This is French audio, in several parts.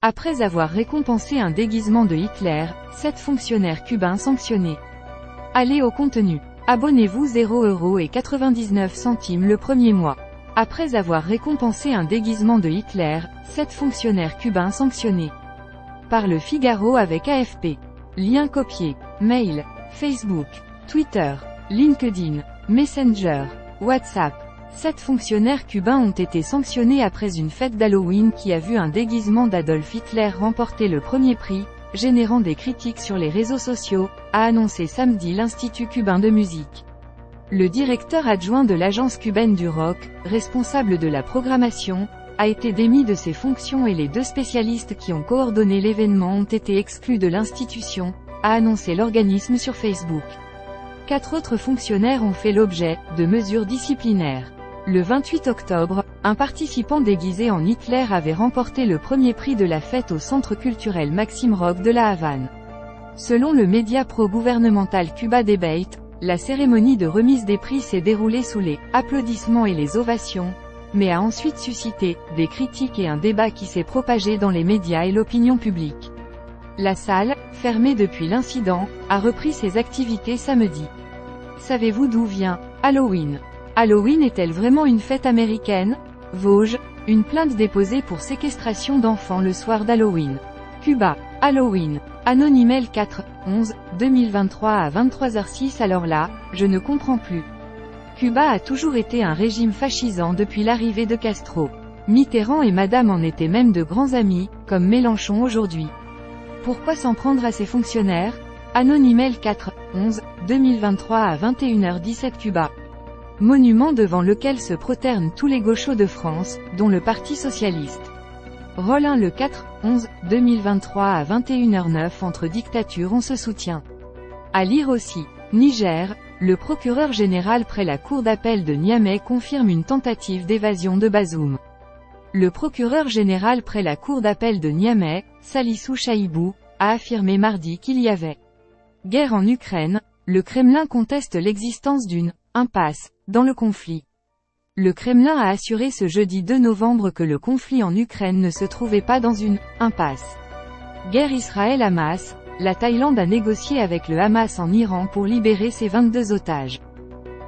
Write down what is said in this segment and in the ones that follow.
Après avoir récompensé un déguisement de Hitler, 7 fonctionnaires cubains sanctionnés. Allez au contenu. Abonnez-vous 0,99 € le premier mois. Après avoir récompensé un déguisement de Hitler, 7 fonctionnaires cubains sanctionnés. Par Le Figaro avec AFP. Lien copié. Mail, Facebook, Twitter, LinkedIn, Messenger, WhatsApp. 7 fonctionnaires cubains ont été sanctionnés après une fête d'Halloween qui a vu un déguisement d'Adolf Hitler remporter le premier prix, générant des critiques sur les réseaux sociaux, a annoncé samedi l'Institut cubain de musique. Le directeur adjoint de l'Agence cubaine du rock, responsable de la programmation, a été démis de ses fonctions et les 2 spécialistes qui ont coordonné l'événement ont été exclus de l'institution, a annoncé l'organisme sur Facebook. 4 autres fonctionnaires ont fait l'objet de mesures disciplinaires. Le 28 octobre, un participant déguisé en Hitler avait remporté le premier prix de la fête au Centre culturel Maxime Rock de La Havane. Selon le média pro-gouvernemental Cuba Debate, la cérémonie de remise des prix s'est déroulée sous les applaudissements et les ovations, mais a ensuite suscité des critiques et un débat qui s'est propagé dans les médias et l'opinion publique. La salle, fermée depuis l'incident, a repris ses activités samedi. Savez-vous d'où vient Halloween? Halloween est-elle vraiment une fête américaine? Vosges, une plainte déposée pour séquestration d'enfants le soir d'Halloween. Cuba, Halloween. Anonymail 4/11/2023 à 23h06. Alors là, je ne comprends plus. Cuba a toujours été un régime fascisant depuis l'arrivée de Castro. Mitterrand et Madame en étaient même de grands amis, comme Mélenchon aujourd'hui. Pourquoi s'en prendre à ces fonctionnaires? Anonymail 4/11/2023 à 21h17. Cuba. Monument devant lequel se prosternent tous les gauchos de France, dont le Parti Socialiste. Rollin le 4/11/2023 à 21h09. Entre dictatures on se soutient. À lire aussi. Niger, le procureur général près la cour d'appel de Niamey confirme une tentative d'évasion de Bazoum. Le procureur général près la cour d'appel de Niamey, Salissou Chaïbou, a affirmé mardi qu'il y avait guerre en Ukraine. Le Kremlin conteste l'existence d'une impasse dans le conflit. Le Kremlin a assuré ce jeudi 2 novembre que le conflit en Ukraine ne se trouvait pas dans une impasse. Guerre Israël-Hamas, la Thaïlande a négocié avec le Hamas en Iran pour libérer ses 22 otages.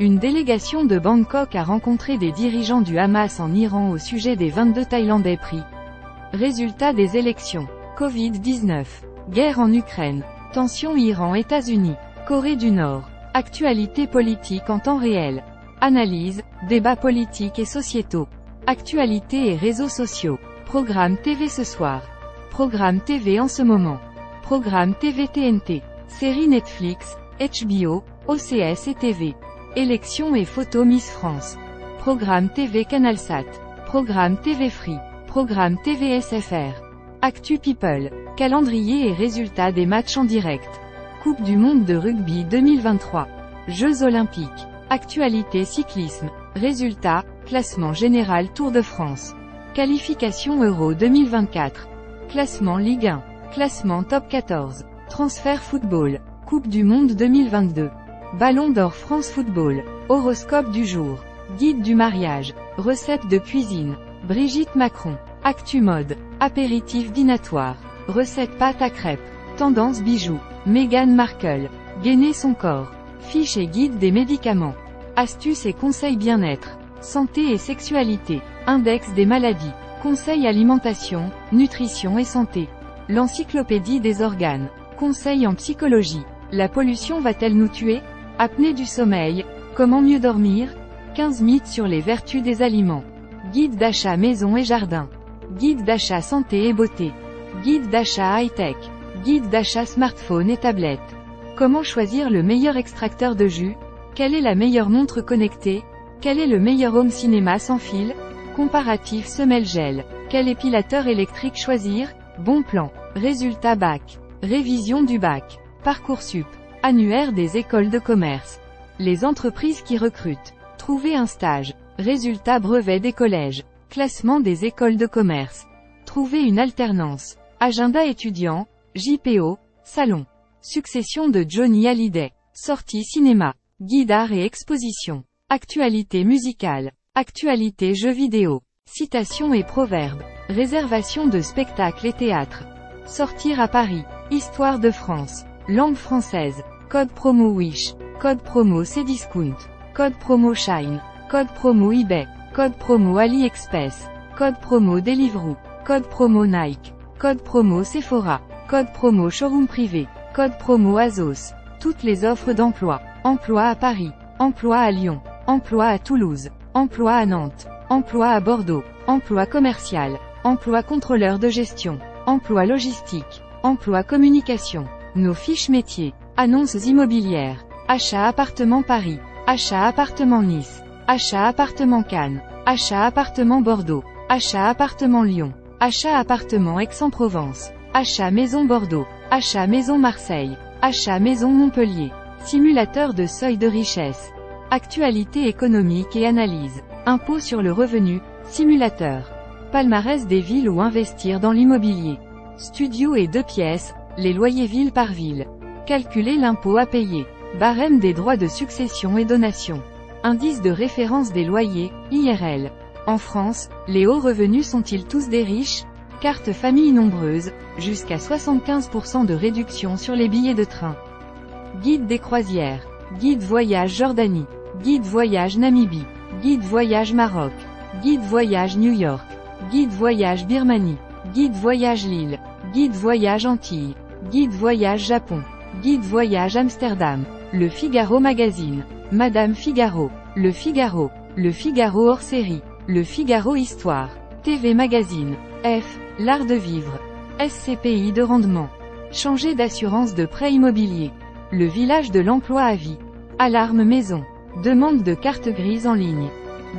Une délégation de Bangkok a rencontré des dirigeants du Hamas en Iran au sujet des 22 Thaïlandais pris. Résultat des élections. Covid-19. Guerre en Ukraine. Tension Iran-États-Unis. Corée du Nord. Actualité politique en temps réel. Analyse, débats politiques et sociétaux. Actualité et réseaux sociaux. Programme TV ce soir. Programme TV en ce moment. Programme TV TNT. Série Netflix, HBO, OCS et TV. Élections et photos Miss France. Programme TV CanalSat. Programme TV Free. Programme TV SFR. Actu People. Calendrier et résultats des matchs en direct. Coupe du monde de rugby 2023. Jeux olympiques. Actualité cyclisme. Résultats, classement général Tour de France. Qualification Euro 2024. Classement Ligue 1. Classement Top 14. Transfert football. Coupe du monde 2022. Ballon d'or France Football. Horoscope du jour. Guide du mariage. Recettes de cuisine. Brigitte Macron. Actu mode. Apéritif dînatoire. Recette pâte à crêpes. Tendance bijoux. Meghan Markle. Gainer son corps. Fiche et guide des médicaments. Astuces et conseils bien-être. Santé et sexualité. Index des maladies. Conseils alimentation, nutrition et santé. L'encyclopédie des organes. Conseils en psychologie. La pollution va-t-elle nous tuer? Apnée du sommeil. Comment mieux dormir? 15 mythes sur les vertus des aliments. Guide d'achat maison et jardin. Guide d'achat santé et beauté. Guide d'achat high-tech. Guide d'achat smartphone et tablette. Comment choisir le meilleur extracteur de jus? Quelle est la meilleure montre connectée? Quel est le meilleur home cinéma sans fil? Comparatif semelle gel. Quel épilateur électrique choisir? Bon plan. Résultat bac. Révision du bac. Parcoursup. Annuaire des écoles de commerce. Les entreprises qui recrutent. Trouver un stage. Résultat brevet des collèges. Classement des écoles de commerce. Trouver une alternance. Agenda étudiant. JPO. Salon. Succession de Johnny Hallyday. Sortie cinéma. Guide art et exposition. Actualité musicale. Actualité jeux vidéo. Citations et proverbes. Réservation de spectacles et théâtres. Sortir à Paris. Histoire de France. Langue française. Code promo Wish. Code promo Cdiscount. Code promo Shine. Code promo eBay. Code promo AliExpress. Code promo Deliveroo. Code promo Nike. Code promo Sephora. Code promo Showroom privé. Code promo Azos. Toutes les offres d'emploi. Emploi à Paris. Emploi à Lyon. Emploi à Toulouse. Emploi à Nantes. Emploi à Bordeaux. Emploi commercial. Emploi contrôleur de gestion. Emploi logistique. Emploi communication. Nos fiches métiers. Annonces immobilières. Achat appartement Paris. Achat appartement Nice. Achat appartement Cannes. Achat appartement Bordeaux. Achat appartement Lyon. Achat appartement Aix-en-Provence. Achat maison Bordeaux. Achat maison Marseille. Achat maison Montpellier. Simulateur de seuil de richesse. Actualité économique et analyse. Impôt sur le revenu. Simulateur. Palmarès des villes où investir dans l'immobilier. Studio et 2 pièces. Les loyers ville par ville. Calculer l'impôt à payer. Barème des droits de succession et donation. Indice de référence des loyers, IRL. En France, les hauts revenus sont-ils tous des riches? Carte famille nombreuse, jusqu'à 75% de réduction sur les billets de train. Guide des croisières. Guide voyage Jordanie. Guide voyage Namibie. Guide voyage Maroc. Guide voyage New York. Guide voyage Birmanie. Guide voyage Lille. Guide voyage Antilles. Guide voyage Japon. Guide voyage Amsterdam. Le Figaro Magazine. Madame Figaro. Le Figaro. Le Figaro hors série. Le Figaro Histoire. TV Magazine. F. L'art de vivre. SCPI de rendement. Changer d'assurance de prêt immobilier. Le village de l'emploi à vie. Alarme maison. Demande de carte grise en ligne.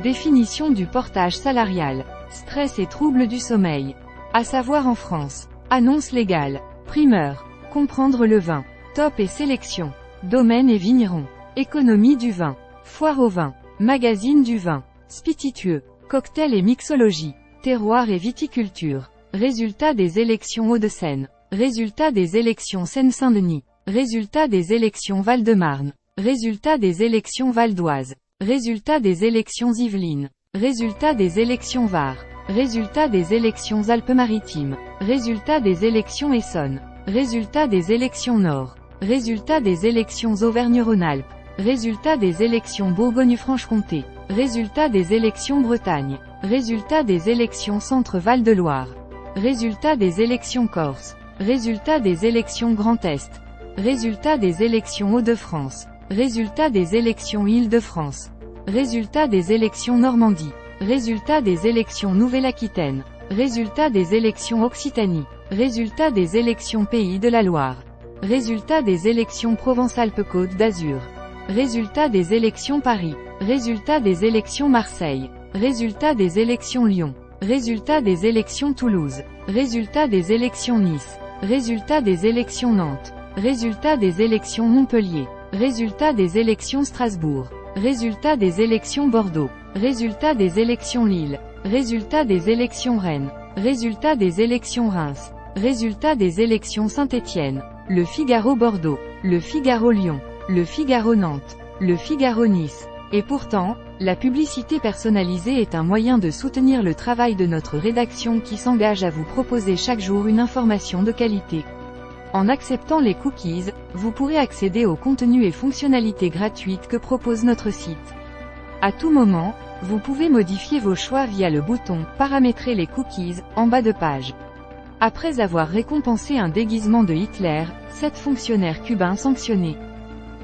Définition du portage salarial. Stress et troubles du sommeil. À savoir en France. Annonce légale. Primeur. Comprendre le vin. Top et sélection. Domaine et vigneron. Économie du vin. Foire au vin. Magazine du vin. Spiritueux. Cocktail et mixologie. Terroir et viticulture. Résultat des élections Hauts-de-Seine. Résultat des élections Seine-Saint-Denis. Résultat des élections Val-de-Marne. Résultat des élections Val-d'Oise. Résultat des élections Yvelines. Résultat des élections Var. Résultat des élections Alpes-Maritimes. Résultat des élections Essonne. Résultat des élections Nord. Résultat des élections Auvergne-Rhône-Alpes. Résultat des élections Bourgogne-Franche-Comté. Résultat des élections Bretagne. Résultat des élections Centre-Val de Loire. Résultat des élections Corse. Résultat des élections Grand Est. Résultat des élections Hauts-de-France. Résultat des élections Île-de-France. Résultat des élections Normandie. Résultat des élections Nouvelle-Aquitaine. Résultat des élections Occitanie. Résultat des élections Pays de la Loire. Résultat des élections Provence-Alpes-Côte d'Azur. Résultat des élections Paris. Résultat des élections Marseille. Résultat des élections Lyon. Résultat des élections Toulouse. Résultat des élections Nice. Résultat des élections Nantes. Résultat des élections Montpellier. Résultat des élections Strasbourg. Résultat des élections Bordeaux. Résultat des élections Lille. Résultat des élections Rennes. Résultat des élections Reims. Résultat des élections Saint-Étienne. Le Figaro Bordeaux. Le Figaro Lyon. Le Figaro Nantes. Le Figaro Nice. Et pourtant, la publicité personnalisée est un moyen de soutenir le travail de notre rédaction qui s'engage à vous proposer chaque jour une information de qualité. En acceptant les cookies, vous pourrez accéder aux contenus et fonctionnalités gratuites que propose notre site. À tout moment, vous pouvez modifier vos choix via le bouton « Paramétrer les cookies » en bas de page. Après avoir récompensé un déguisement de Hitler, 7 fonctionnaires cubains sanctionnés.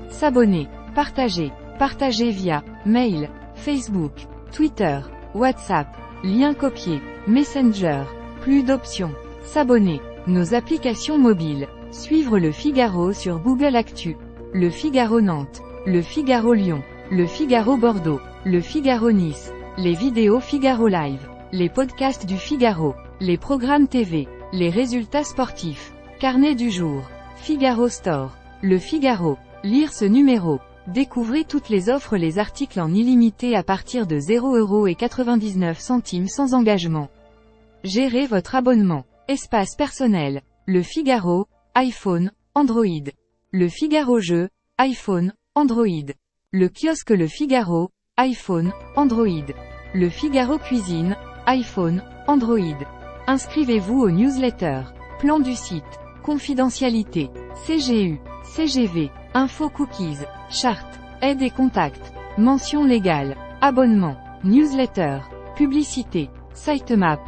S'abonner. Partager. Partager via mail, Facebook, Twitter, WhatsApp, lien copié, Messenger. Plus d'options. S'abonner. Nos applications mobiles. Suivre le Figaro sur Google Actu. Le Figaro Nantes. Le Figaro Lyon. Le Figaro Bordeaux. Le Figaro Nice. Les vidéos Figaro Live. Les podcasts du Figaro. Les programmes TV. Les résultats sportifs. Carnet du jour. Figaro Store. Le Figaro. Lire ce numéro. Découvrez toutes les offres, les articles en illimité à partir de 0,99 € sans engagement. Gérez votre abonnement. Espace personnel. Le Figaro, iPhone, Android. Le Figaro Jeux, iPhone, Android. Le kiosque Le Figaro, iPhone, Android. Le Figaro Cuisine, iPhone, Android. Inscrivez-vous aux newsletters. Plan du site. Confidentialité. CGU. CGV. Info cookies. Charte. Aide et contact. Mention légale. Abonnement. Newsletter. Publicité. Sitemap.